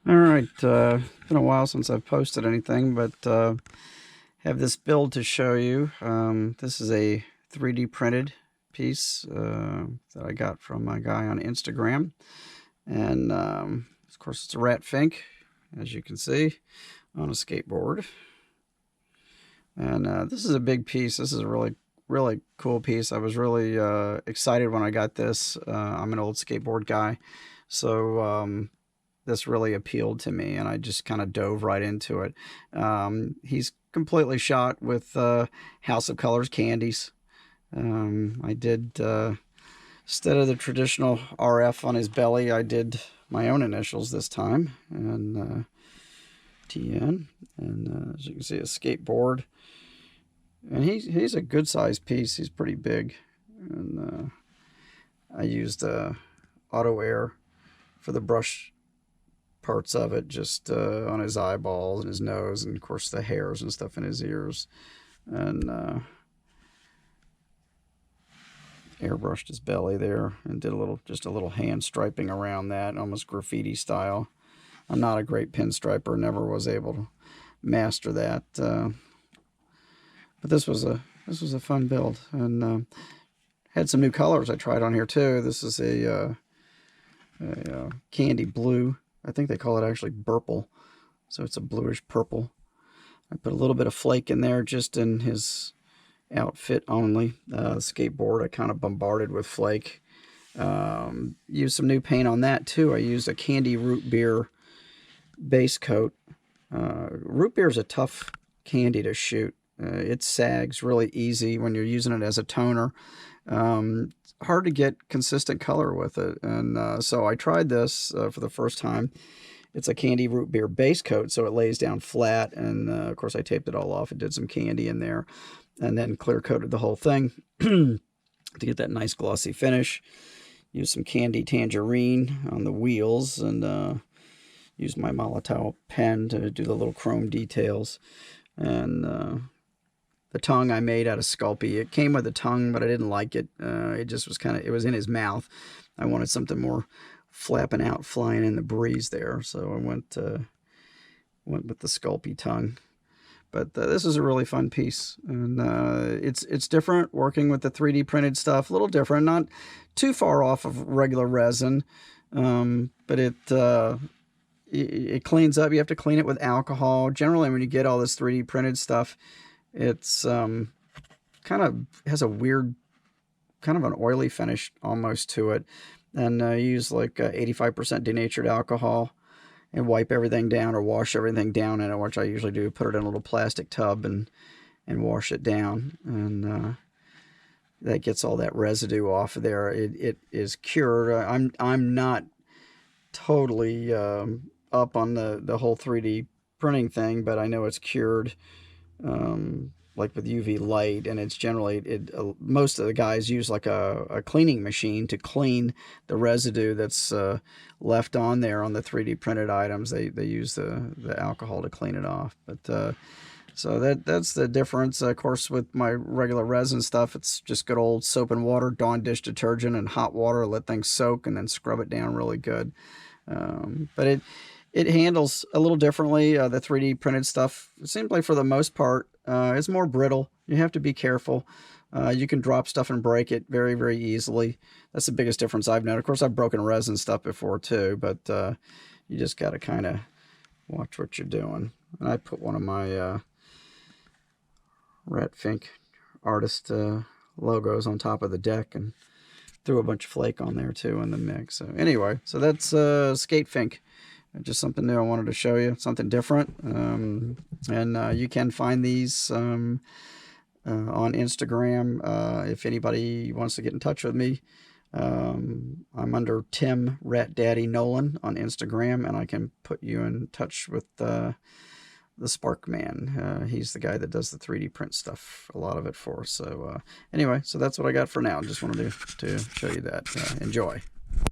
All right, it's been a while since I've posted anything, but have this build to show you. This is a 3D printed piece that I got from my guy on Instagram, and of course it's a Rat Fink, as you can see, on a skateboard. And this is a big piece. This is a really cool piece. I was really excited when I got this. I'm an old skateboard guy, so this really appealed to me, and I just kind of dove right into it. He's completely shot with House of Kolors Kandies. I did, instead of the traditional RF on his belly, I did my own initials this time, and TN, and as you can see, a skateboard. And he's a good sized piece. He's pretty big, and I used auto air for the brush parts of it, just on his eyeballs and his nose, and of course the hairs and stuff in his ears, and airbrushed his belly there and did just a little hand striping around that, almost graffiti style. I'm not a great pinstriper, never was able to master that, but this was a fun build, and had some new colors I tried on here too. This is a candy blue. I think they call it actually purple, so it's a bluish purple. I put a little bit of flake in there just in his outfit only. Skateboard I kind of bombarded with flake. Used some new paint on that too. I used a candy root beer base coat. Root beer is a tough candy to shoot. It sags really easy when you're using it as a toner. Hard to get consistent color with it, and so I tried this for the first time. It's a candy root beer base coat, so it lays down flat, and of course I taped it all off and did some candy in there, and then clear coated the whole thing to get that nice glossy finish. Used some candy tangerine on the wheels, and used my Molotov pen to do the little chrome details, and the tongue I made out of Sculpey. It came with a tongue, but I didn't like it. It just was it was in his mouth. I wanted something more flapping out, flying in the breeze there. So I went with the Sculpey tongue. But this is a really fun piece, and it's different working with the 3D printed stuff. A little different, not too far off of regular resin, but it cleans up. You have to clean it with alcohol. Generally, when you get all this 3D printed stuff, it's kind of has a weird, kind of an oily finish almost to it. And I use like 85% denatured alcohol and wipe everything down or wash everything down in it, which I usually do. Put it in a little plastic tub and wash it down, and that gets all that residue off of there. It is cured. I'm not totally up on the whole 3D printing thing, but I know it's cured. Like with UV light, and it's generally most of the guys use like a cleaning machine to clean the residue that's left on there on the 3D printed items. They use the alcohol to clean it off. But so that's the difference. Of course, with my regular resin stuff, it's just good old soap and water, Dawn dish detergent, and hot water. Let things soak and then scrub it down really good. But it handles a little differently. The 3D printed stuff, it seems like for the most part, it's more brittle. You have to be careful. You can drop stuff and break it very, very easily. That's the biggest difference I've noticed. Of course, I've broken resin stuff before too, but you just got to kind of watch what you're doing. And I put one of my Rat Fink artist logos on top of the deck and threw a bunch of flake on there too in the mix. So anyway, so that's Skate Fink. Just something new I wanted to show you, something different. And you can find these on Instagram. If anybody wants to get in touch with me, I'm under Tim Rat Daddy Nolan on Instagram, and I can put you in touch with the Spark Man. He's the guy that does the 3D print stuff, a lot of it for us. So anyway, so that's what I got for now. Just wanted to show you that. Enjoy.